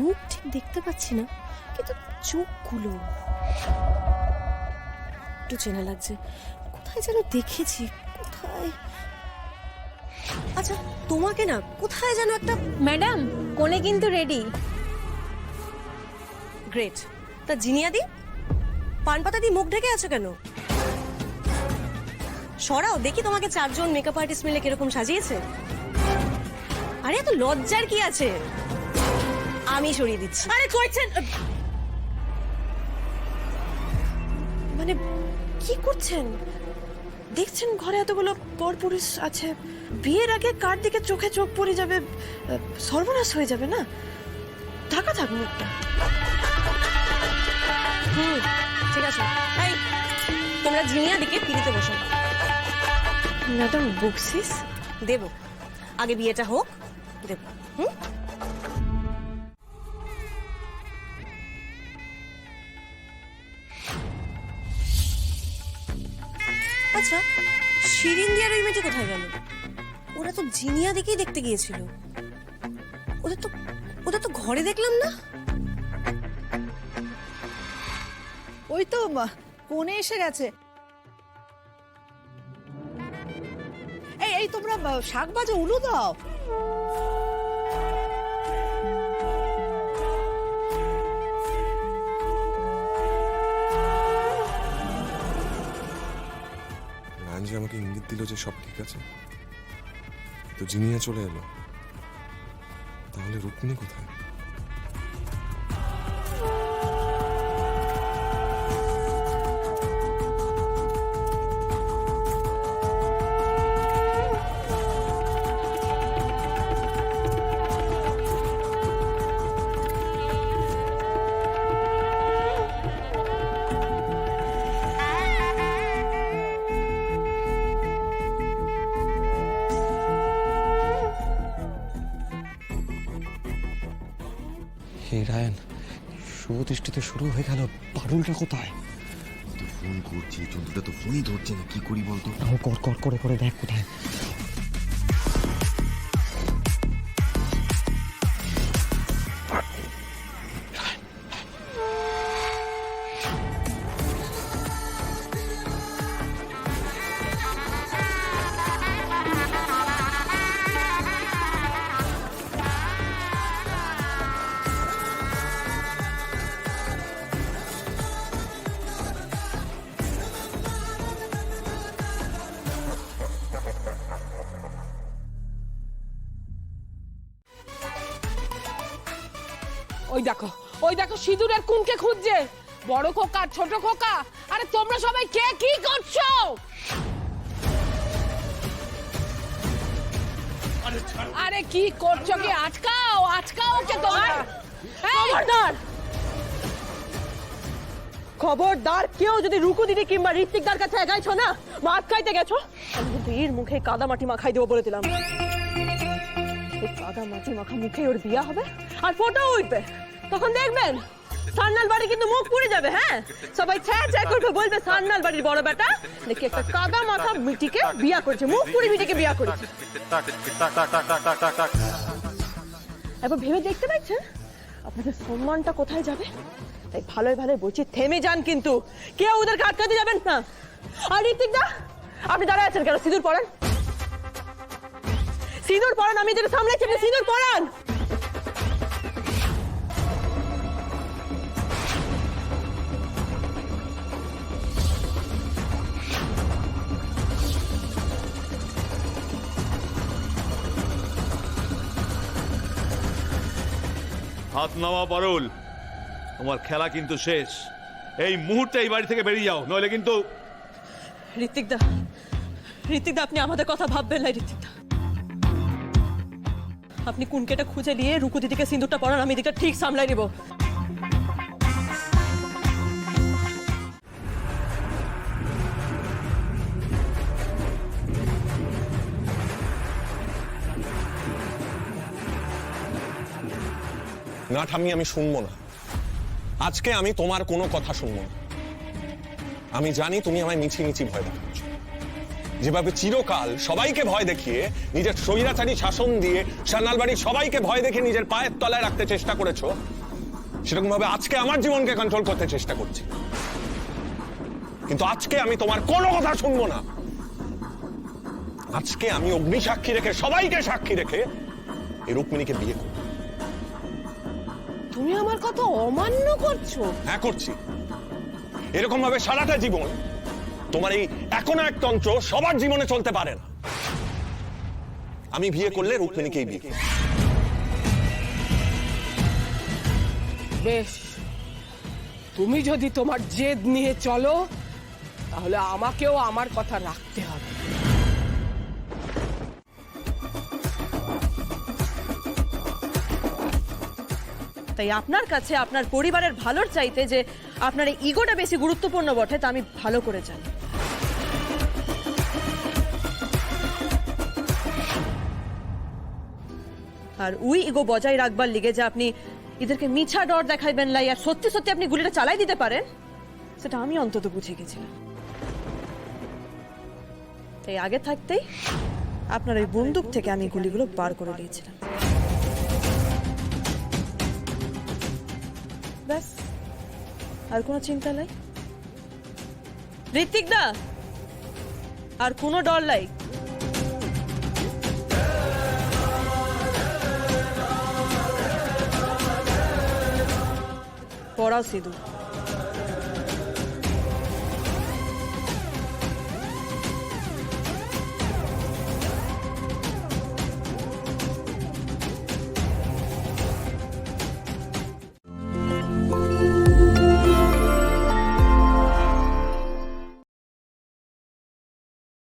মুখ ঠিক দেখতে পাচ্ছি না, কিন্তু চোখগুলো একটু চেনা লাগছে। কোথায় যেন দেখেছি, কোথায়। আচ্ছা, তোমাকে না কোথায় যেন একটা। ম্যাডাম, কোণে কিন্তু রেডি। গ্রেট। তা জিনিয়াদি, পান পাতা দিয়ে মুখ ঢেকে আছো কেন? সরাও দেখি তোমাকে চারজন মেকআপ আর্টিস্ট মিলে কিরকম সাজিয়েছে। আরে এত লজ্জার কি আছে, আমি সরিয়ে দিচ্ছি। আরে করছেন মানে কি করছেন? দেখছেন ঘরে এতগুলো পরপুরুষ আছে, বিয়ের আগে কার দিকে চোখে চোখ পড়ে যাবে, সর্বনাশ হয়ে যাবে না। ঢাকা থাক মুখটা। ঠিক আছে, এই তোমরা জিনিয়া দিকে পিড়িতে বসো। ম্যাডাম বকশিস দেব, আগে বিয়েটা হোক, দেব। আচ্ছা, শিরিন দিয়ার ওই মেয়েটা কোথায় গেল? ওরা তো জিনিয়া দিকেই দেখতে গিয়েছিল। ওদের তো ঘরে দেখলাম না। ওই তো কোণে এসে গেছে। এই তোমরা শাক বাজে, উলু দাও। রাঞ্জি আমাকে ইঙ্গিত দিল যে সব ঠিক আছে, তো জিনিয়া চলে এলো। তাহলে রুক্মিণী কোথায়? হে রায়ন, শুভদৃষ্টিতে শুরু হয়ে গেল, পারুলটা কোথায়? ফোন করছি, চন্দ্রটা তো ফোনই ধরছে না, কি করি বলতো? কর কর করে করে দেখ কোথায়। ওই দেখো সিঁদুরের কুনকে খুঁজছে, বড় খোকা ছোট খোকা। আরে তোমরা সবাই কে কি করছো? আরে কি করছো? কি আটকাও আটকাও কে তোমরা? খবরদার, খবরদার, কেউ যদি রুকু দিদি কিংবা ঋত্বিকদার কাছে এগাইছো না, মাছ খাইতে গেছো, আমি কিন্তু এর মুখে কাদা মাটি মাখাই দেবো বলে দিলাম। এই কাদা মাটি মাখা মুখে ওর বিয়া হবে আর ফটো উঠবে, তখন দেখবেন সান্নাল বাড়ি কিন্তু মুখ পুড়ে যাবে। হ্যাঁ, সবাই ছ্যা ছ্যা করবে, বলবে সান্নাল বাড়ির বড় বেটা দেখি একটা কাদা মাথা মিটিকে বিয়া করেছে, মুখ পুড়ি মিটিকে বিয়া করেছে। এবার ভেবে দেখতে পাচ্ছেন আপনাদের সম্মানটা কোথায় যাবে? তাই ভালোই ভালোই বলছি, থেমে যান, কিন্তু কেউ ওদেরকে আটকাতে যাবেন না। আর ঋত্বিকদা, আপনি দাঁড়ায় আছেন কেন? সিঁদুর পরান, সিঁদুর পরান, আমি যেটা সামলাচ্ছি, আপনি সিঁদুর পরান। হাত নামা পারুল, তোমার খেলা কিন্তু শেষ। এই মুহূর্তে এই বাড়ি থেকে বেরিয়ে যাও, নইলে কিন্তু। ঋত্বিকদা, ঋত্বিকদা, আপনি আমাদের কথা ভাববেন না। ঋত্বিকদা, আপনি কুনকেটা খুঁজে নিয়ে রুকু দিদিকে সিঁদুরটা পরান, আমি এদিকটা ঠিক সামলাই নিব। না ঠাম্মি, আমি শুনবো না। আজকে আমি তোমার কোনো কথা শুনবো না। আমি জানি তুমি আমায় মিছি মিছি ভয় দেখাচ্ছ, যেভাবে চিরকাল সবাইকে ভয় দেখিয়ে নিজের স্বৈরাচারী শাসন দিয়ে সান্নাল বাড়ির সবাইকে ভয় দেখে নিজের পায়ের তলায় রাখতে চেষ্টা করেছো, সেরকম ভাবে আজকে আমার জীবনকে কন্ট্রোল করতে চেষ্টা করছি, কিন্তু আজকে আমি তোমার কোনো কথা শুনবো না। আজকে আমি অগ্নি সাক্ষী রেখে, সবাইকে সাক্ষী রেখে এই রুক্মিণীকে বিয়ে করব। তুমি আমার কথা অমান্য করছো? হ্যাঁ করছি। এরকম ভাবে সারাটা জীবন তোমার এই এখন এক তন্ত্র সবার জীবনে চলতে পারে না। আমি বিয়ে করলে রুক্মিণীকেই বিয়ে করব। বেশ, তুমি যদি তোমার জেদ নিয়ে চলো তাহলে আমাকেও আমার কথা রাখতে হবে। তাই আপনার কাছে আপনার পরিবারের ভালোর চাইতে যে আপনার এই ইগোটা বেশি গুরুত্বপূর্ণ বটে তা আমি ভালো করে জানি। আর ওই ইগো বজায় রাখবার লিগে যে আপনি এদেরকে মিছা ডর দেখাইবেন লাই আর সত্যি সত্যি আপনি গুলিটা চালাই দিতে পারেন, সেটা আমি অন্তত বুঝে গেছিলাম। তাই আগে থাকতেই আপনার ওই বন্দুক থেকে আমি গুলিগুলো বার করে দিয়েছিলাম। ব্যাস, আর কোনো চিন্তা নাই। ঋত্বিক দা, আর কোনো ডর নাই। পড়াও সিঁদুর।